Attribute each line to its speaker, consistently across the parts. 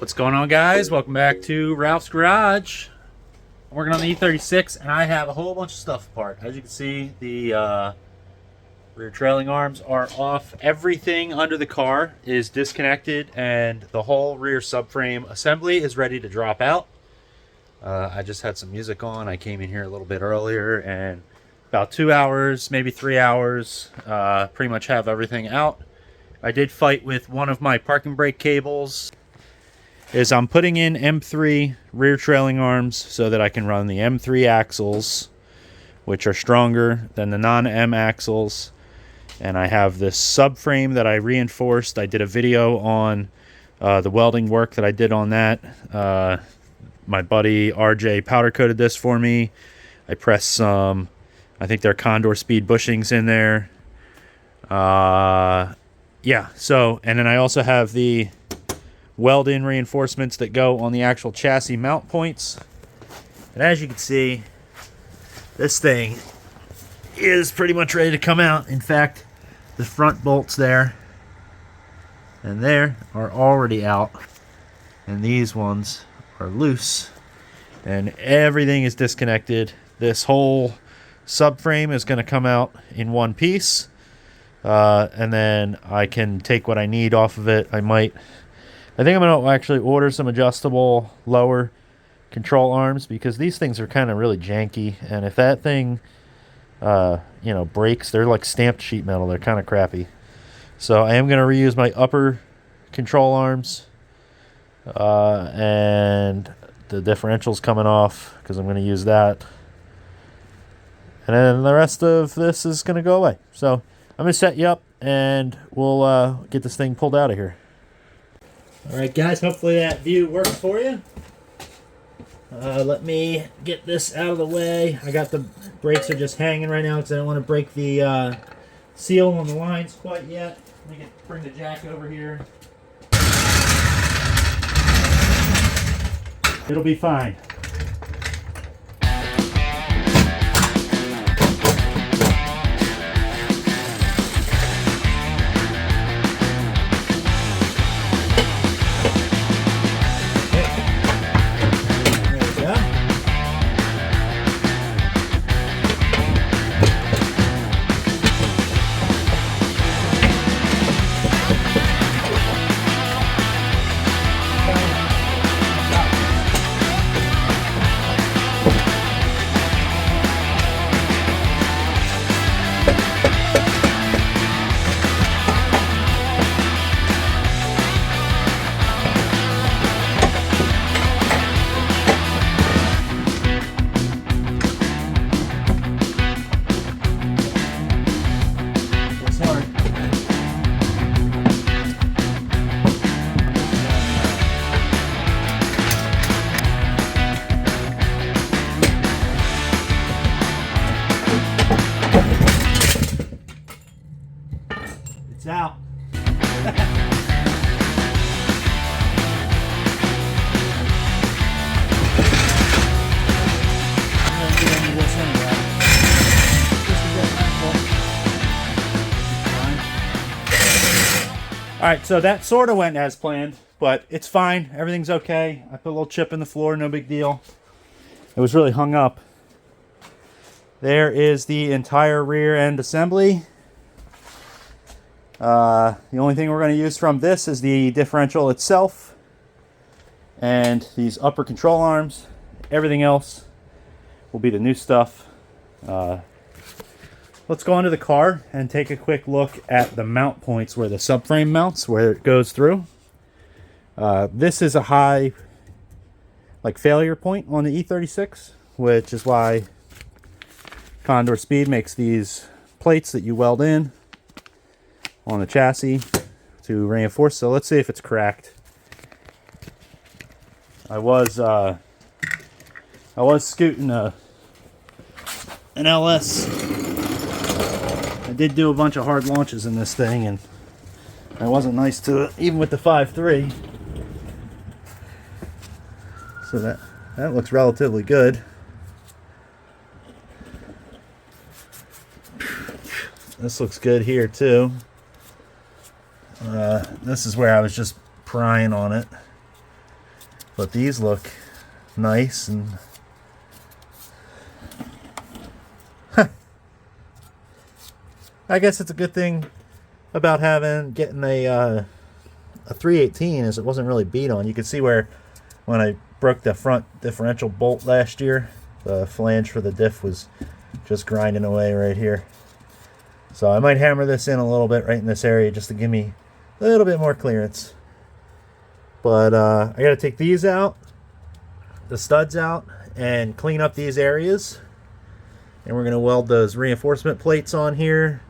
Speaker 1: What's going on, guys? Welcome back to Ralph's Garage. I'm working on the E36 and I have a whole bunch of stuff apart. As you can see, the rear trailing arms are off. Everything under the car is disconnected and the whole rear subframe assembly is ready to drop out. I just had some music on. I came in here a little bit earlier and about 2 hours, maybe 3 hours, pretty much have everything out. I did fight with one of my parking brake cables. I'm putting in M3 rear trailing arms so that I can run the M3 axles, which are stronger than the non-M axles. And I have this subframe that I reinforced. I did a video on the welding work that I did on that. My buddy RJ powder coated this for me. I pressed some, I think they're Condor speed bushings in there. Yeah, so, and then I also have the weld-in reinforcements that go on the actual chassis mount points. And as you can see, this thing is pretty much ready to come out. In fact, the front bolts there and there are already out, and these ones are loose, and everything is disconnected. This whole subframe is going to come out in one piece, and then I can take what I need off of it. I think I'm going to actually order some adjustable lower control arms, because these things are kind of really janky, and if that thing breaks, they're like stamped sheet metal. They're kind of crappy. So I am going to reuse my upper control arms, and the differential's coming off because I'm going to use that, and then the rest of this is going to go away. So I'm going to set you up and we'll get this thing pulled out of here. Alright guys, hopefully that view works for you. Let me get this out of the way. I got the brakes are just hanging right now because I don't want to break the seal on the lines quite yet. Let me bring the jack over here. It'll be fine. It's out. Alright, so that sort of went as planned, but it's fine. Everything's okay. I put a little chip in the floor, no big deal. It was really hung up. There is the entire rear end assembly. The only thing we're going to use from this is the differential itself and these upper control arms. Everything else will be the new stuff. Let's go into the car and take a quick look at the mount points where the subframe mounts, where it goes through. This is a high failure point on the E36, which is why Condor Speed makes these plates that you weld in on the chassis to reinforce. So let's see if it's cracked. I was scooting an LS. I did do a bunch of hard launches in this thing, and I wasn't nice to it, even with the 5.3. So that looks relatively good. This looks good here too. This is where I was just prying on it.
Speaker 2: But these look nice, and I guess it's a good thing about getting a 318 is it wasn't really beat on. You can see where when I broke the front differential bolt last year, the flange for the diff was just grinding away right here. So I might hammer this in a little bit right in this area just to give me a little bit more clearance. But I got to take these out, the studs out, and clean up these areas. And we're going to weld those reinforcement plates on here.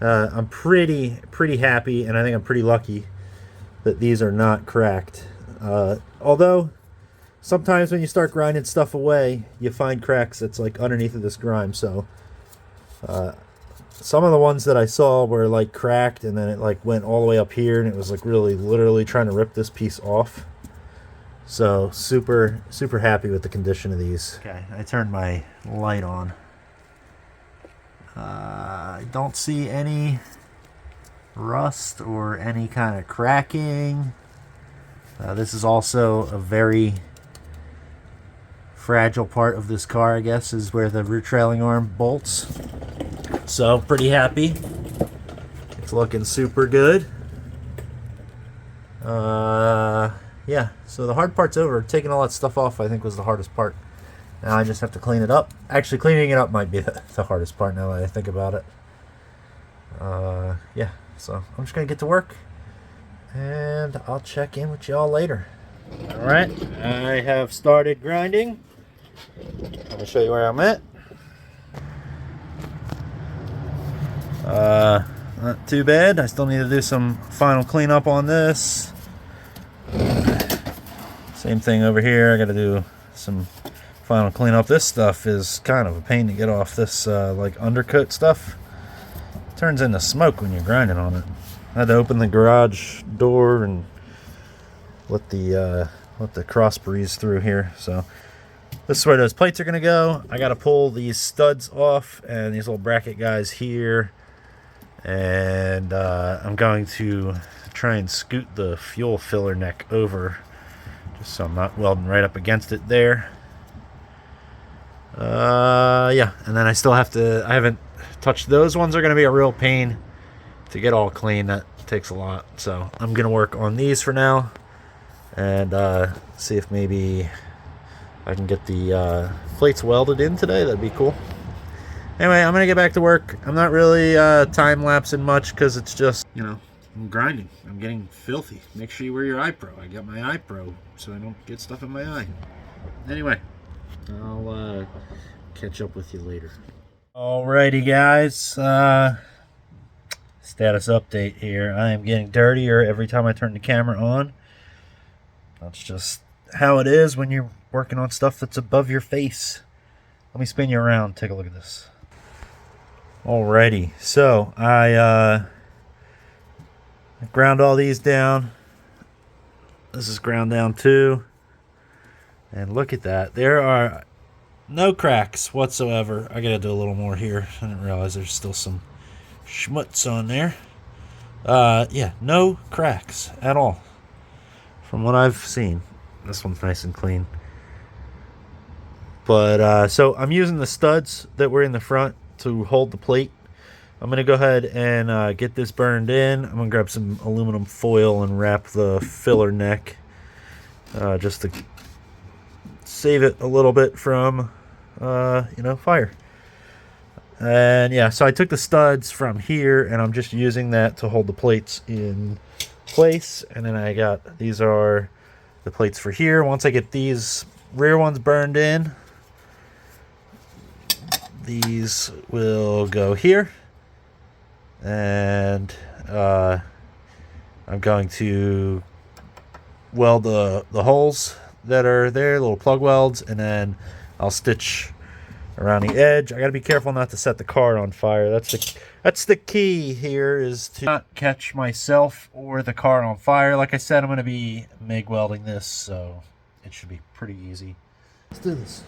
Speaker 2: I'm pretty happy, and I think I'm pretty lucky that these are not cracked. Although sometimes when you start grinding stuff away, you find cracks that's like underneath of this grime. So some of the ones that I saw were like cracked, and then it like went all the way up here, and it was like really literally trying to rip this piece off. So super happy with the condition of these. Okay, I turned my light on. I don't see any rust or any kind of cracking. This is also a very fragile part of this car, I guess, is where the rear trailing arm bolts. So pretty happy. It's looking super good. Yeah, so the hard part's over. Taking all that stuff off, I think, was the hardest part. Now I just have to clean it up. Actually, cleaning it up might be the hardest part now that I think about it. Yeah, so I'm just going to get to work, and I'll check in with y'all later. Alright, I have started grinding. Let me show you where I'm at. Not too bad. I still need to do some final cleanup on this. Same thing over here. I got to do some final cleanup. This stuff is kind of a pain to get off. This like undercoat stuff turns into smoke when you're grinding on it. I had to open the garage door and let the cross breeze through here. So this is where those plates are going to go. I got to pull these studs off and these little bracket guys here, and I'm going to try and scoot the fuel filler neck over just so I'm not welding right up against it there. Yeah, and then I still have to, I haven't touched those ones. Are going to be a real pain to get all clean. That takes a lot. So I'm going to work on these for now and see if maybe I can get the plates welded in today. That'd be cool. Anyway, I'm going to get back to work. I'm not really time-lapsing much because it's just, you know, I'm grinding. I'm getting filthy. Make sure you wear your eye pro. I got my eye pro so I don't get stuff in my eye. Anyway, I'll catch up with you later. Alrighty, guys. Status update here. I am getting dirtier every time I turn the camera on. That's just how it is when you're working on stuff that's above your face. Let me spin you around. Take a look at this. Alrighty. So, I ground all these down. This is ground down too. And look at that. There are no cracks whatsoever. I gotta do a little more here. I didn't realize there's still some schmutz on there. Yeah, no cracks at all from what I've seen. This one's nice and clean. But so I'm using the studs that were in the front to hold the plate. I'm gonna go ahead and get this burned in. I'm gonna grab some aluminum foil and wrap the filler neck just to save it a little bit from fire. And yeah, so I took the studs from here and I'm just using that to hold the plates in place. And then I got, these are the plates for here. Once I get these rear ones burned in, these will go here. And I'm going to weld the holes that are there, little plug welds, and then I'll stitch around the edge. I gotta be careful not to set the car on fire. That's the key here, is to not catch myself or the car on fire. Like I said, I'm gonna be MIG welding this, so it should be pretty easy. Let's do this.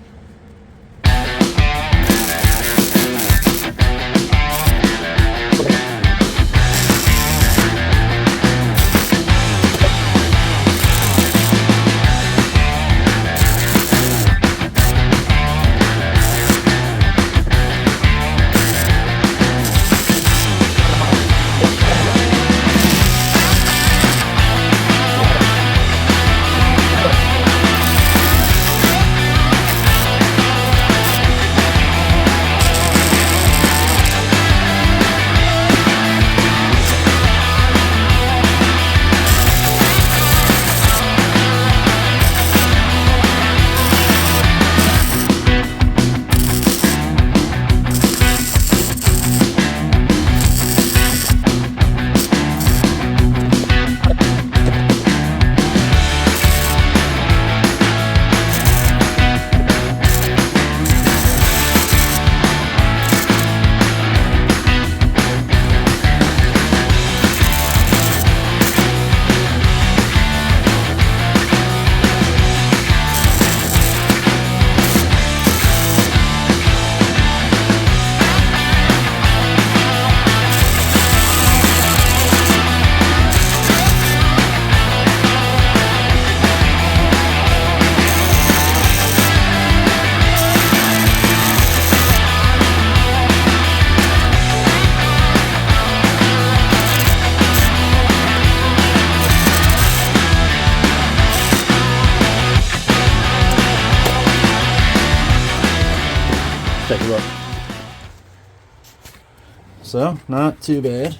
Speaker 2: so not too bad.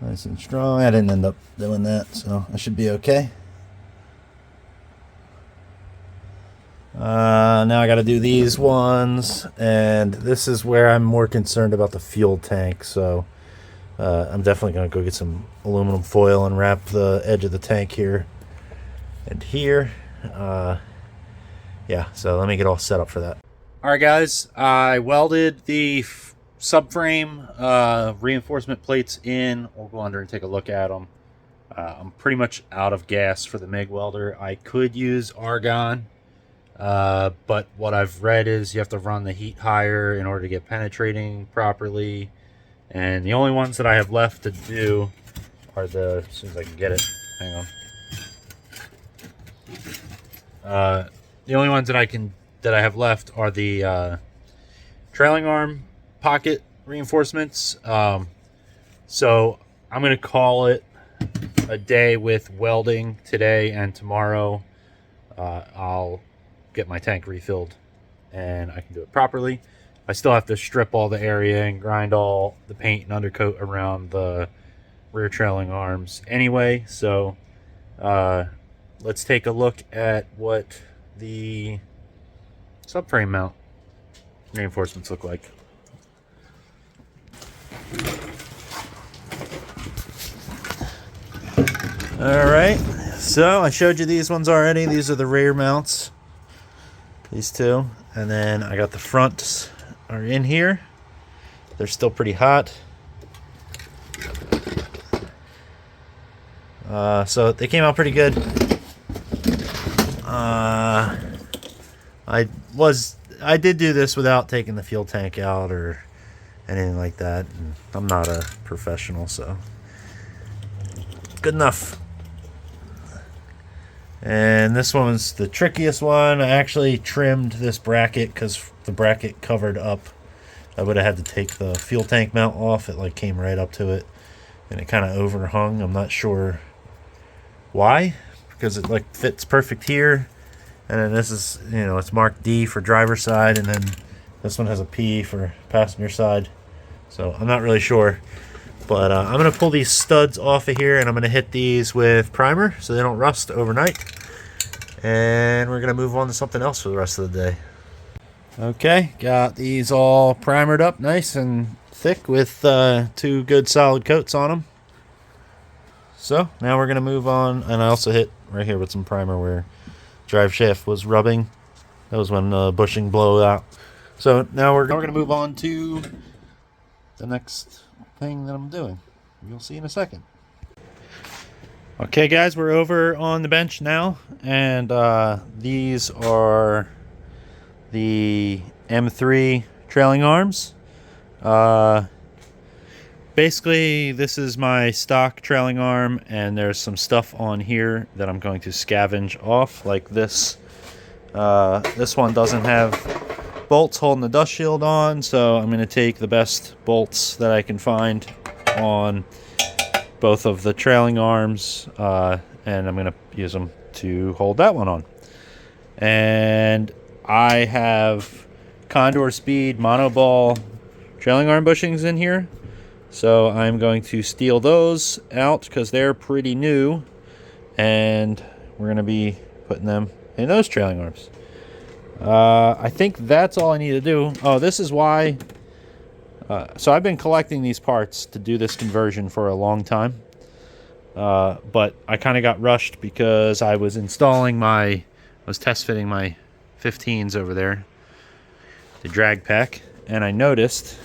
Speaker 2: Nice and strong. I didn't end up doing that, so I should be okay. Now I got to do these ones, and this is where I'm more concerned about the fuel tank. So I'm definitely going to go get some aluminum foil and wrap the edge of the tank here and here. Yeah, so let me get all set up for that.
Speaker 1: All right, guys, I welded the subframe reinforcement plates in. We'll go under and take a look at them. I'm pretty much out of gas for the MIG welder. I could use argon, but what I've read is you have to run the heat higher in order to get penetrating properly. And the only ones that I have left to do are the, as soon as I can get it, hang on. The only ones that I have left are the trailing arm pocket reinforcements. So I'm going to call it a day with welding today, and tomorrow I'll get my tank refilled and I can do it properly. I still have to strip all the area and grind all the paint and undercoat around the rear trailing arms anyway. So let's take a look at what the subframe mount reinforcements look like.
Speaker 2: All right, so I showed you these ones already. These are the rear mounts, these two, and then I got the fronts are in here. They're still pretty hot. So they came out pretty good. I did do this without taking the fuel tank out or anything like that. And I'm not a professional, so good enough. And this one was the trickiest one. I actually trimmed this bracket because the bracket covered up. I would have had to take the fuel tank mount off. It like came right up to it, and it kind of overhung. I'm not sure why, because it like fits perfect here. And then this is, you know, it's marked D for driver side, and then this one has a P for passenger side. So I'm not really sure. But I'm going to pull these studs off of here, and I'm going to hit these with primer so they don't rust overnight. And we're going to move on to something else for the rest of the day. Okay, got these all primered up nice and thick with 2 good solid coats on them. So now we're going to move on, and I also hit right here with some primer where drive shaft was rubbing. That was when the bushing blew out. So now we're going to move on to the next thing that I'm doing. You'll see in a second. Okay, guys, we're over on the bench now, and these are the M3 trailing arms. Basically, this is my stock trailing arm, and there's some stuff on here that I'm going to scavenge off, like this. This one doesn't have bolts holding the dust shield on, so I'm going to take the best bolts that I can find on both of the trailing arms, and I'm going to use them to hold that one on. And I have Condor Speed monoball trailing arm bushings in here, so I'm going to steal those out because they're pretty new, and we're going to be putting them in those trailing arms. I think that's all I need to do. Oh, this is why. So I've been collecting these parts to do this conversion for a long time. But I kind of got rushed because I was test fitting my 15s over there, the drag pack, and I noticed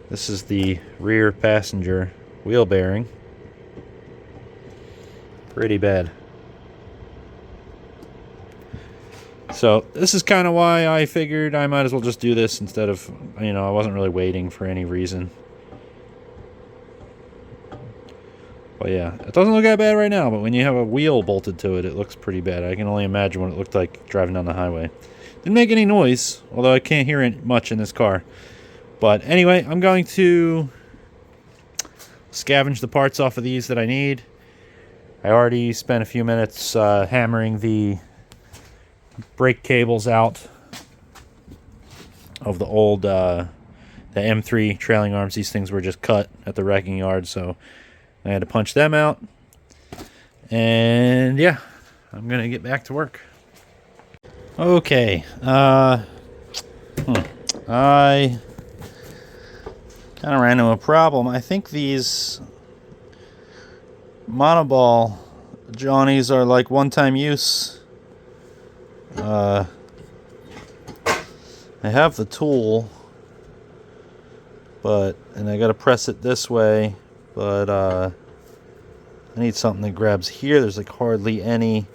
Speaker 2: this is the rear passenger wheel bearing. Pretty bad. So this is kind of why I figured I might as well just do this instead of, I wasn't really waiting for any reason. But yeah, it doesn't look that bad right now, but when you have a wheel bolted to it, it looks pretty bad. I can only imagine what it looked like driving down the highway. Didn't make any noise, although I can't hear it much in this car. But anyway, I'm going to scavenge the parts off of these that I need.
Speaker 1: I already spent a few minutes hammering the brake cables out of the old the M3 trailing arms. These things were just cut at the wrecking yard, so I had to punch them out. And yeah, I'm gonna get back to work. Okay, I kind of ran into a problem. I think these monoball Johnnies are like one-time use. I have the tool, and I gotta press it this way, but I need something that grabs here. There's like hardly anything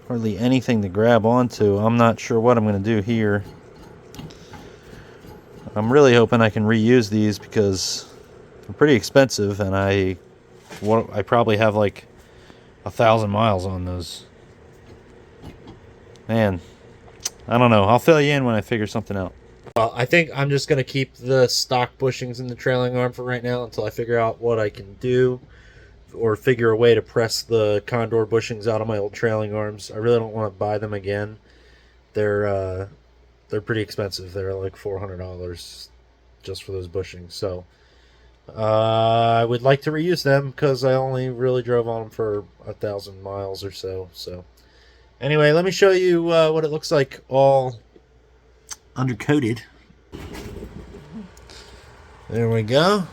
Speaker 1: to grab onto. I'm not sure what I'm gonna do here. I'm really hoping I can reuse these because they're pretty expensive, and I probably have like 1,000 miles on those. Man, I don't know. I'll fill you in when I figure something out. I think I'm just going to keep the stock bushings in the trailing arm for right now until I figure out what I can do, or figure a way to press the Condor bushings out of my old trailing arms. I really don't want to buy them again. They're pretty expensive. They're like $400 just for those bushings. So I would like to reuse them because I only really drove on them for 1,000 miles or so. So anyway, let me show you what it looks like all undercoated. There we go.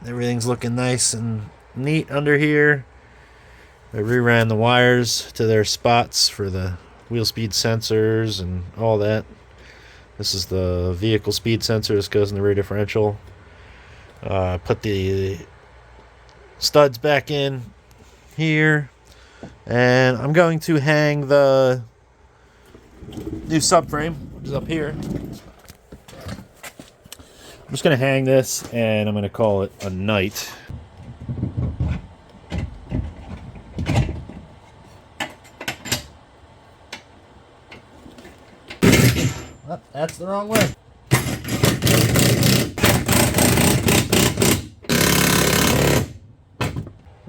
Speaker 1: Everything's looking nice and neat under here. I reran the wires to their spots for the wheel speed sensors and all that. This is the vehicle speed sensor. This goes in the rear differential. Put the studs back in here, and I'm going to hang the new subframe, which is up here. I'm just going to hang this, and I'm going to call it a night. Oh, that's the wrong way.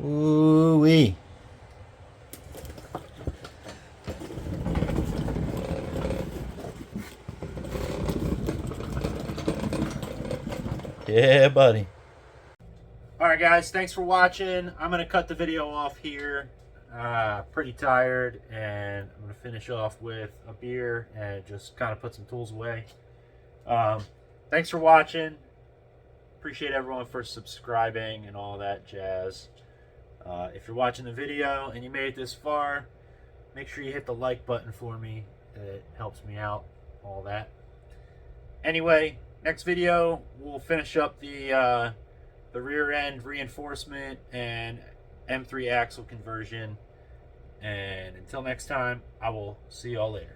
Speaker 1: Ooh-wee. Yeah, buddy. Alright guys, thanks for watching. I'm going to cut the video off here. Pretty tired, and I'm going to finish off with a beer and just kind of put some tools away. Thanks for watching. Appreciate everyone for subscribing and all that jazz. If you're watching the video and you made it this far, make sure you hit the like button for me. It helps me out, all that. Anyway, next video we'll finish up the rear end reinforcement and M3 axle conversion. And until next time, I will see y'all later.